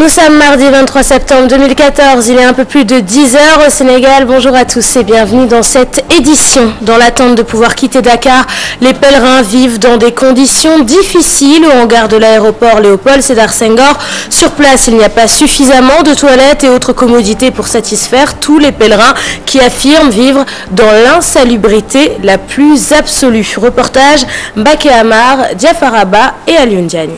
Nous sommes mardi 23 septembre 2014, il est un peu plus de 10 heures au Sénégal. Bonjour à tous et bienvenue dans cette édition. Dans l'attente de pouvoir quitter Dakar, les pèlerins vivent dans des conditions difficiles au hangar de l'aéroport Léopold Sédar Senghor. Sur place, il n'y a pas suffisamment de toilettes et autres commodités pour satisfaire tous les pèlerins qui affirment vivre dans l'insalubrité la plus absolue. Reportage Mbaké Amar, Diafaraba et Alioune Diagne.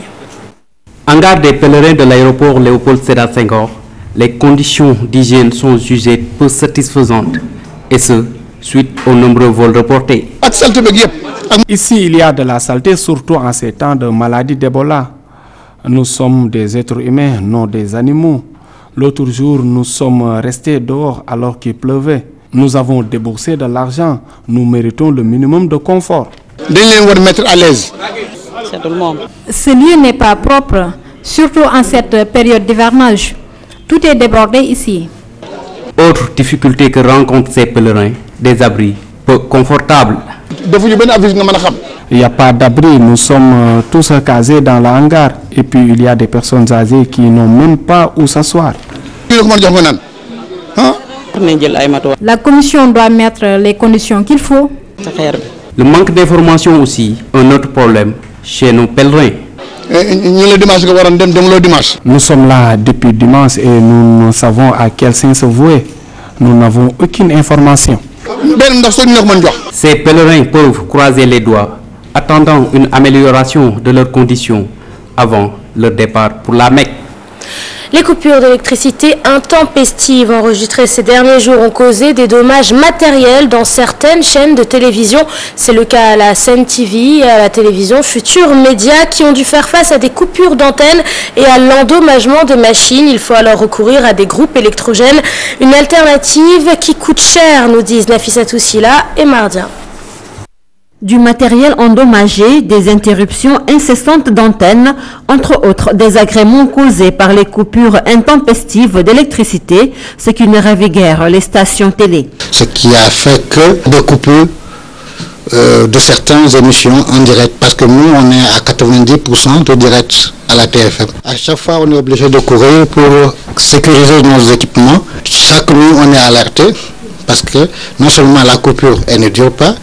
Hangar des pèlerins de l'aéroport Léopold Sédar Senghor, les conditions d'hygiène sont jugées peu satisfaisantes, et ce, suite aux nombreux vols reportés. Ici, il y a de la saleté, surtout en ces temps de maladie d'Ebola. Nous sommes des êtres humains, non des animaux. L'autre jour, nous sommes restés dehors alors qu'il pleuvait. Nous avons déboursé de l'argent. Nous méritons le minimum de confort. Mettre à l'aise. Ce lieu n'est pas propre, surtout en cette période d'hivernage. Tout est débordé ici. Autre difficulté que rencontrent ces pèlerins, des abris peu confortables. Il n'y a pas d'abri, nous sommes tous casés dans le hangar. Et puis il y a des personnes âgées qui n'ont même pas où s'asseoir. La commission doit mettre les conditions qu'il faut. Le manque d'information aussi, un autre problème chez nos pèlerins. Nous sommes là depuis dimanche et nous ne savons à quel sens se vouer. Nous n'avons aucune information. Ces pèlerins peuvent croiser les doigts, attendant une amélioration de leurs conditions avant leur départ pour la Mecque. Les coupures d'électricité intempestives enregistrées ces derniers jours ont causé des dommages matériels dans certaines chaînes de télévision. C'est le cas à la Sen TV et à la télévision Futur Média qui ont dû faire face à des coupures d'antennes et à l'endommagement de machines. Il faut alors recourir à des groupes électrogènes. Une alternative qui coûte cher, nous disent Nafissatou Silla et Mardia. Du matériel endommagé, des interruptions incessantes d'antennes, entre autres désagréments causés par les coupures intempestives d'électricité, ce qui ne ravit guère les stations télé. Ce qui a fait que des coupures de certaines émissions en direct, parce que nous on est à 90% de direct à la TFM. À chaque fois on est obligé de courir pour sécuriser nos équipements. Chaque nuit on est alerté, parce que non seulement la coupure elle ne dure pas,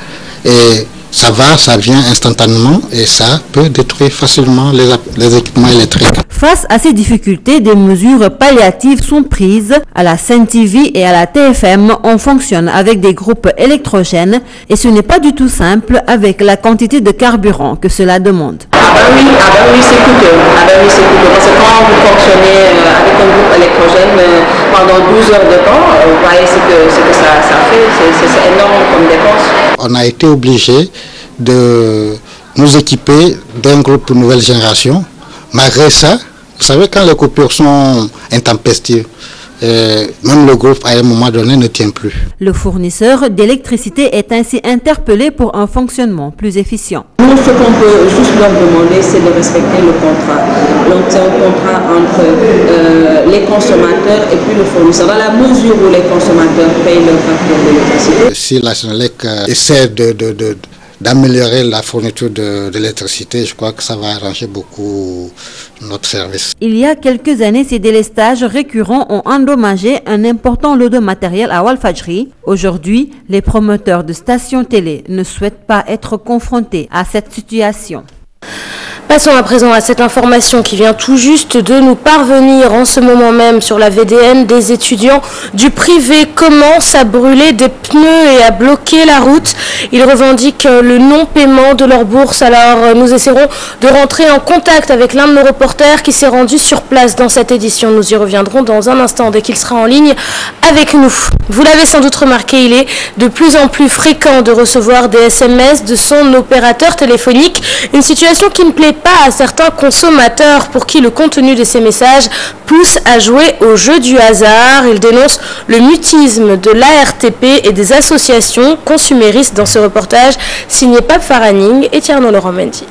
et ça vient instantanément et ça peut détruire facilement les équipements électriques. Face à ces difficultés, des mesures palliatives sont prises. À la Sen TV et à la TFM, on fonctionne avec des groupes électrogènes et ce n'est pas du tout simple avec la quantité de carburant que cela demande. Oui, c'est coûteux. Parce que quand vous fonctionnez avec un groupe électrogène pendant 12 heures de temps, vous voyez ce que ça fait, c'est énorme comme dépense. On a été obligé de nous équiper d'un groupe nouvelle génération. Malgré ça, vous savez, quand les coupures sont intempestives, même le groupe à un moment donné ne tient plus. Le fournisseur d'électricité est ainsi interpellé pour un fonctionnement plus efficient. Nous, ce qu'on peut juste leur demander, c'est de respecter le contrat. Donc c'est un contrat entre les consommateurs et puis le fournisseur, dans la mesure où les consommateurs payent leur facture d'électricité. Si la Sénélec essaie d'améliorer la fourniture de l'électricité, je crois que ça va arranger beaucoup notre service. Il y a quelques années, ces délestages récurrents ont endommagé un important lot de matériel à Walfadjri. Aujourd'hui, les promoteurs de stations télé ne souhaitent pas être confrontés à cette situation. Passons à présent à cette information qui vient tout juste de nous parvenir en ce moment même sur la VDN. Des étudiants du privé commencent à brûler des pneus et à bloquer la route. Ils revendiquent le non-paiement de leur bourse. Alors nous essaierons de rentrer en contact avec l'un de nos reporters qui s'est rendu sur place dans cette édition. Nous y reviendrons dans un instant dès qu'il sera en ligne avec nous. Vous l'avez sans doute remarqué, il est de plus en plus fréquent de recevoir des SMS de son opérateur téléphonique. Une situation qui ne plaît pas à certains consommateurs pour qui le contenu de ces messages pousse à jouer au jeu du hasard. Ils dénoncent le mutisme de l'ARTP et des associations consuméristes dans ce reportage signé Pape Faraning et Tierno Laurent Mendy.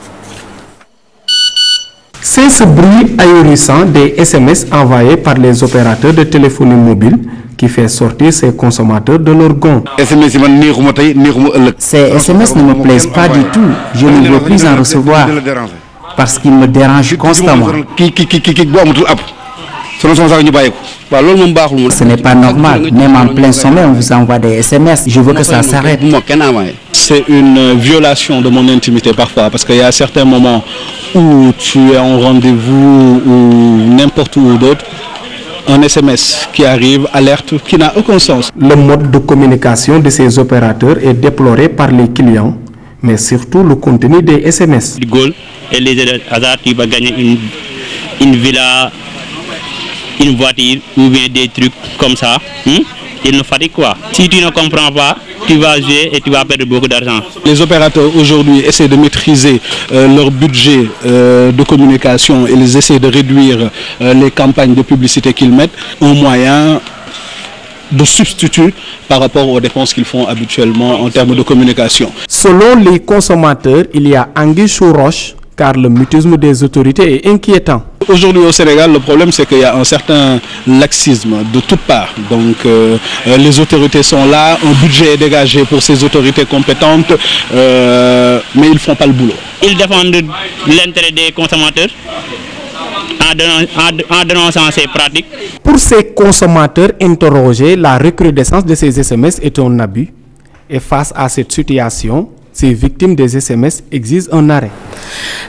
C'est ce bruit ahurissant des SMS envoyés par les opérateurs de téléphonie mobile qui fait sortir ces consommateurs de leur gond. Ces SMS ne me plaisent pas du tout. Je ne veux plus en recevoir parce qu'ils me dérangent constamment. Ce n'est pas normal. Même en plein sommeil, on vous envoie des SMS. Je veux que ça s'arrête. C'est une violation de mon intimité parfois, parce qu'il y a certains moments où tu es en rendez-vous ou n'importe où d'autre, un SMS qui arrive, alerte, qui n'a aucun sens. Le mode de communication de ces opérateurs est déploré par les clients, mais surtout le contenu des SMS. Du goal et les hasards, tu vas gagner une villa, une voiture ou bien des trucs comme ça. Il nous fatigue quoi. Si tu ne comprends pas, tu vas jouer et tu vas perdre beaucoup d'argent. Les opérateurs aujourd'hui essaient de maîtriser leur budget de communication et ils essaient de réduire les campagnes de publicité qu'ils mettent, un moyen de substitut par rapport aux dépenses qu'ils font habituellement en termes de communication. Selon les consommateurs, il y a anguille sous roche, car le mutisme des autorités est inquiétant. Aujourd'hui au Sénégal, le problème c'est qu'il y a un certain laxisme de toutes parts. Donc les autorités sont là, un budget est dégagé pour ces autorités compétentes, mais ils ne font pas le boulot. Ils défendent l'intérêt des consommateurs en dénonçant ces pratiques. Pour ces consommateurs interrogés, la recrudescence de ces SMS est un abus. Et face à cette situation, ces victimes des SMS exigent un arrêt.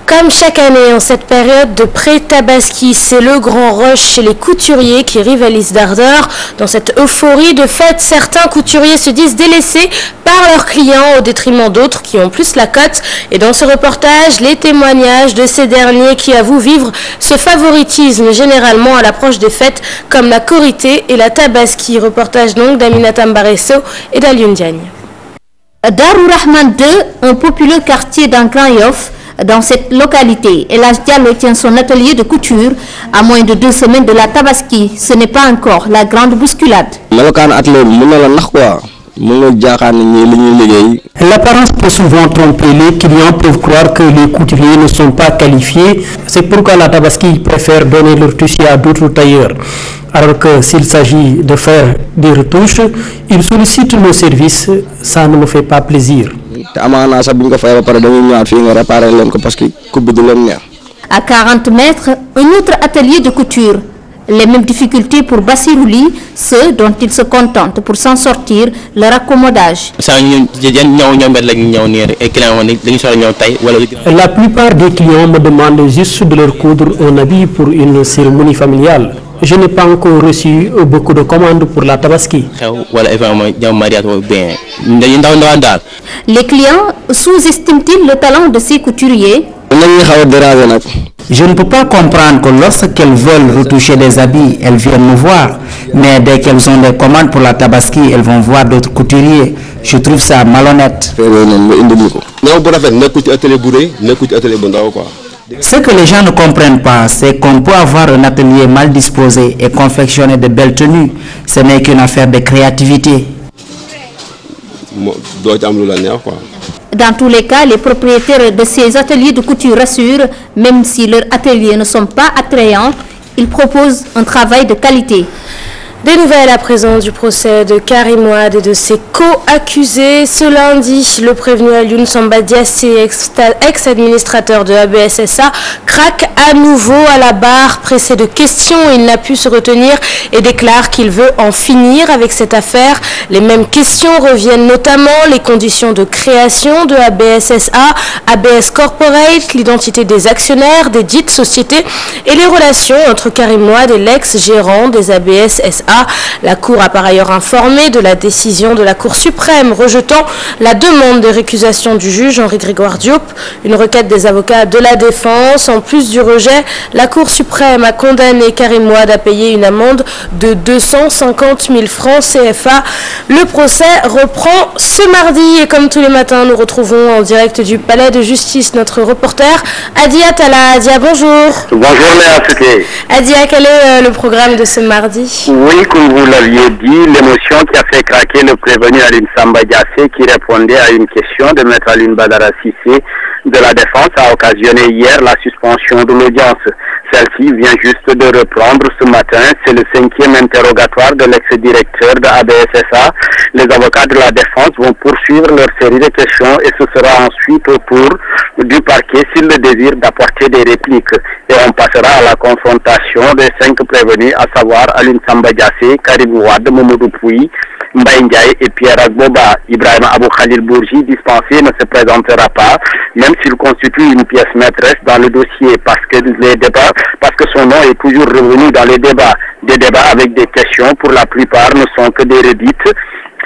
Comme chaque année en cette période de pré-tabaski, c'est le grand rush chez les couturiers qui rivalisent d'ardeur. Dans cette euphorie de fête, certains couturiers se disent délaissés par leurs clients au détriment d'autres qui ont plus la cote. Et dans ce reportage, les témoignages de ces derniers qui avouent vivre ce favoritisme généralement à l'approche des fêtes comme la Korité et la Tabaski. Reportage donc d'Aminata Mbaresso et d'Alioune Diagne. Darou Rahman 2, un populeux quartier dans Grand Yoff. Dans cette localité, El Hadj Diallo tient son atelier de couture à moins de 2 semaines de la Tabaski. Ce n'est pas encore la grande bousculade. L'apparence peut souvent tromper. Les clients peuvent croire que les couturiers ne sont pas qualifiés. C'est pourquoi la Tabaski préfère donner leur tissu à d'autres tailleurs. Alors que s'il s'agit de faire des retouches, ils sollicitent nos services. Ça ne me fait pas plaisir. À 40 mètres, un autre atelier de couture. Les mêmes difficultés pour Bassirouli, ceux dont ils se contentent pour s'en sortir, leur accommodage. La plupart des clients me demandent juste de leur coudre un habit pour une cérémonie familiale. Je n'ai pas encore reçu beaucoup de commandes pour la Tabaski. Les clients sous-estiment-ils le talent de ces couturiers? Je ne peux pas comprendre que lorsqu'elles veulent retoucher des habits, elles viennent me voir. Mais dès qu'elles ont des commandes pour la Tabaski, elles vont voir d'autres couturiers. Je trouve ça malhonnête. Ce que les gens ne comprennent pas, c'est qu'on peut avoir un atelier mal disposé et confectionner de belles tenues. Ce n'est qu'une affaire de créativité. Dans tous les cas, les propriétaires de ces ateliers de couture rassurent, même si leurs ateliers ne sont pas attrayants, ils proposent un travail de qualité. Des nouvelles à présent du procès de Karim Wade et de ses co-accusés. Ce lundi, le prévenu Alioune Samba Diassé, ex-administrateur de ABSSA, craque à nouveau à la barre. Pressé de questions, il n'a pu se retenir et déclare qu'il veut en finir avec cette affaire. Les mêmes questions reviennent notamment les conditions de création de ABSSA, ABS Corporate, l'identité des actionnaires des dites sociétés et les relations entre Karim Wade et l'ex-gérant des ABSSA. La Cour a par ailleurs informé de la décision de la Cour suprême rejetant la demande de récusation du juge Henri-Grégoire Diop, une requête des avocats de la défense. En plus du rejet, la Cour suprême a condamné Karim Wade à payer une amende de 250 000 francs CFA. Le procès reprend ce mardi et comme tous les matins, nous retrouvons en direct du palais de justice notre reporter Adia Tala. Adia, bonjour. Bonjour Léa Souké. Adia, quel est le programme de ce mardi? Oui, comme vous l'aviez dit, l'émotion qui a fait craquer le prévenu Alioune Samba Diassé qui répondait à une question de Maître Alioune Badara Cissé de la Défense a occasionné hier la suspension de l'audience. Celle-ci vient juste de reprendre ce matin. C'est le 5e interrogatoire de l'ex-directeur de ABSSA. Les avocats de la Défense vont poursuivre leur série de questions et ce sera ensuite au tour du parquet s'il le désire d'apporter des répliques. Et on passera à la confrontation des 5 prévenus, à savoir Aline Samba Diassé, Karim Ouad, Mamadou Pouy, Mbaye Ndiaye et Pierre Agboba. Ibrahim Abou Khalil Bourgi, dispensé, ne se présentera pas, même s'il constitue une pièce maîtresse dans le dossier, parce que son nom est toujours revenu dans les débats. Des débats avec des questions, pour la plupart, ne sont que des redites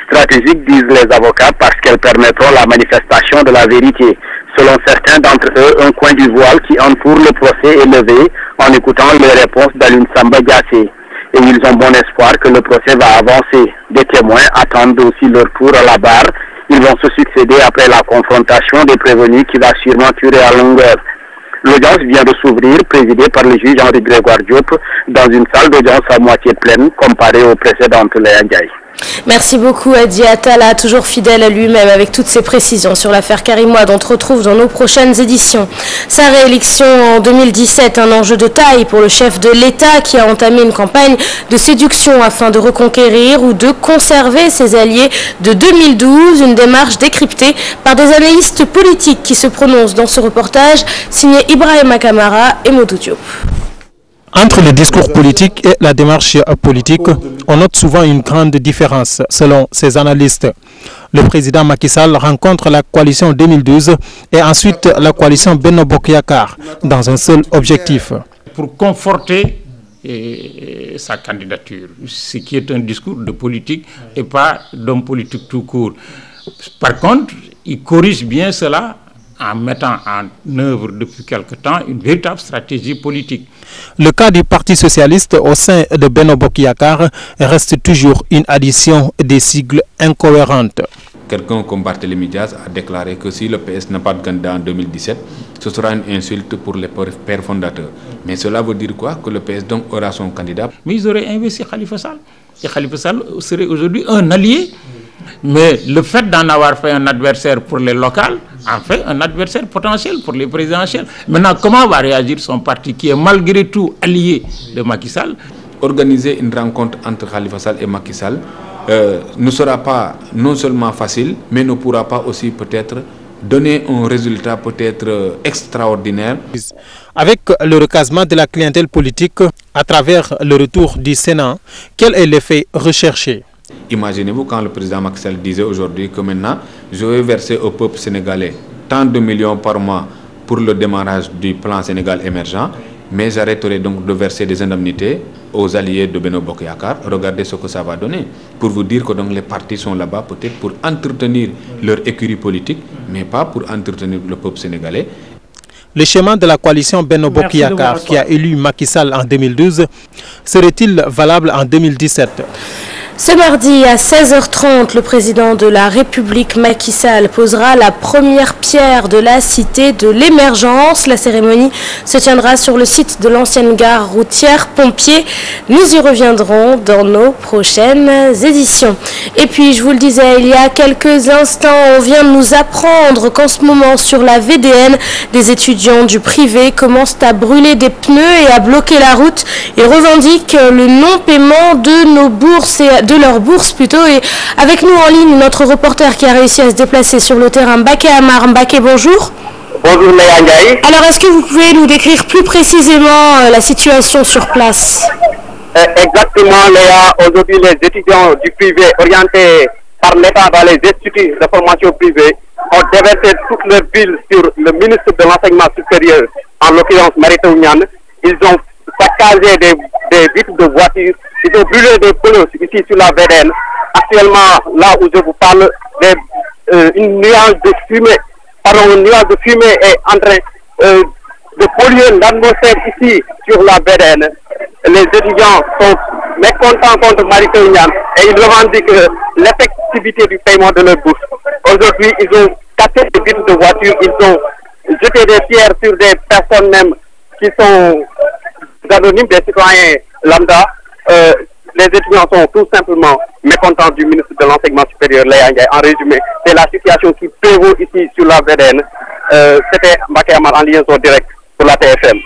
stratégiques, disent les avocats, parce qu'elles permettront la manifestation de la vérité. Selon certains d'entre eux, un coin du voile qui entoure le procès est levé en écoutant les réponses d'Aline Samba Diassé. Et ils ont bon espoir que le procès va avancer. Des témoins attendent aussi leur tour à la barre. Ils vont se succéder après la confrontation des prévenus qui va sûrement durer à longueur. L'audience vient de s'ouvrir, présidée par le juge Henri-Grégoire Diop, dans une salle d'audience à moitié pleine, comparée aux précédentes, Léa Ndiaye. Merci beaucoup Adi Atala, toujours fidèle à lui-même avec toutes ses précisions sur l'affaire Karim Ouad. On te retrouve dans nos prochaines éditions. Sa réélection en 2017, un enjeu de taille pour le chef de l'État qui a entamé une campagne de séduction afin de reconquérir ou de conserver ses alliés de 2012. Une démarche décryptée par des analystes politiques qui se prononcent dans ce reportage signé Ibrahim Kamara et Modou Diop. Entre le discours politique et la démarche politique, on note souvent une grande différence selon ces analystes. Le président Macky Sall rencontre la coalition 2012 et ensuite la coalition Benno Bokk Yakaar dans un seul objectif. Pour conforter sa candidature, ce qui est un discours de politique et pas d'homme politique tout court. Par contre, il corrige bien cela en mettant en œuvre depuis quelque temps une véritable stratégie politique. Le cas du Parti socialiste au sein de Benno Bokk Yakaar reste toujours une addition des sigles incohérentes. Quelqu'un comme Barthélémy Diaz a déclaré que si le PS n'a pas de candidat en 2017, ce sera une insulte pour les pères fondateurs. Mais cela veut dire quoi? Que le PS donc aura son candidat. Mais ils auraient investi Khalifa Sall. Et Khalifa Sall serait aujourd'hui un allié. Mais le fait d'en avoir fait un adversaire pour les locales, en fait un adversaire potentiel pour les présidentielles. Maintenant, comment va réagir son parti qui est malgré tout allié de Macky Sall? Organiser une rencontre entre Khalifa Sall et Macky Sall ne sera pas non seulement facile, mais ne pourra pas aussi peut-être donner un résultat peut-être extraordinaire. Avec le recasement de la clientèle politique à travers le retour du Sénat, quel est l'effet recherché? Imaginez-vous quand le président Macky Sall disait aujourd'hui que maintenant, je vais verser au peuple sénégalais tant de millions par mois pour le démarrage du plan Sénégal émergent, mais j'arrêterai donc de verser des indemnités aux alliés de Benno Bokk Yakaar. Regardez ce que ça va donner. Pour vous dire que donc les partis sont là-bas peut-être pour entretenir leur écurie politique, mais pas pour entretenir le peuple sénégalais. Le schéma de la coalition Benno Bokk Yakaar qui a élu Macky Sall en 2012 serait-il valable en 2017? Ce mardi à 16h30, le président de la République Macky Sall posera la première pierre de la cité de l'émergence. La cérémonie se tiendra sur le site de l'ancienne gare routière Pompier. Nous y reviendrons dans nos prochaines éditions. Et puis, je vous le disais il y a quelques instants, on vient de nous apprendre qu'en ce moment sur la VDN, des étudiants du privé commencent à brûler des pneus et à bloquer la route. Ils revendiquent le non-paiement de nos bourses et de leur bourse plutôt. Et avec nous en ligne, notre reporter qui a réussi à se déplacer sur le terrain, Mbaké Amar. Mbaké, bonjour. Bonjour Léa Ndiaye. Alors, est-ce que vous pouvez nous décrire plus précisément la situation sur place? Exactement Léa, aujourd'hui les étudiants du privé orientés par l'État dans les instituts de formation privée ont déversé toute leur pile sur le ministre de l'enseignement supérieur, en l'occurrence Mary Teuw Niane. Ils ont saccagé des vitres de voitures, ils ont brûlé des pneus ici sur la VDN. Actuellement, là où je vous parle, un nuage de fumée est en train de polluer l'atmosphère ici sur la VDN. Les étudiants sont mécontents contre Mary Teuw Niane et ils revendiquent l'effectivité du paiement de leur bourse. Aujourd'hui, ils ont cassé des vitres de voitures, ils ont jeté des pierres sur des personnes même qui sont anonymes, des citoyens lambda. Les étudiants sont tout simplement mécontents du ministre de l'enseignement supérieur, Léa Ndiaye. En résumé, c'est la situation qui prévaut ici sur la VDN. C'était Mbaké Amar en liaison directe pour la TFM.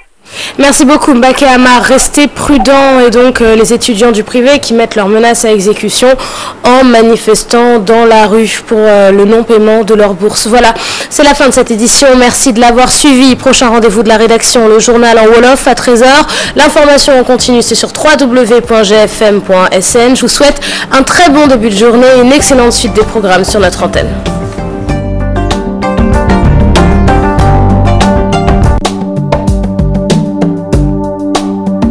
Merci beaucoup Mbaké Amar. Restez prudents et donc les étudiants du privé qui mettent leurs menaces à exécution en manifestant dans la rue pour le non-paiement de leur bourse. Voilà, c'est la fin de cette édition. Merci de l'avoir suivi. Prochain rendez-vous de la rédaction, le journal en Wolof à 13h. L'information en continu, c'est sur www.gfm.sn. Je vous souhaite un très bon début de journée et une excellente suite des programmes sur notre antenne.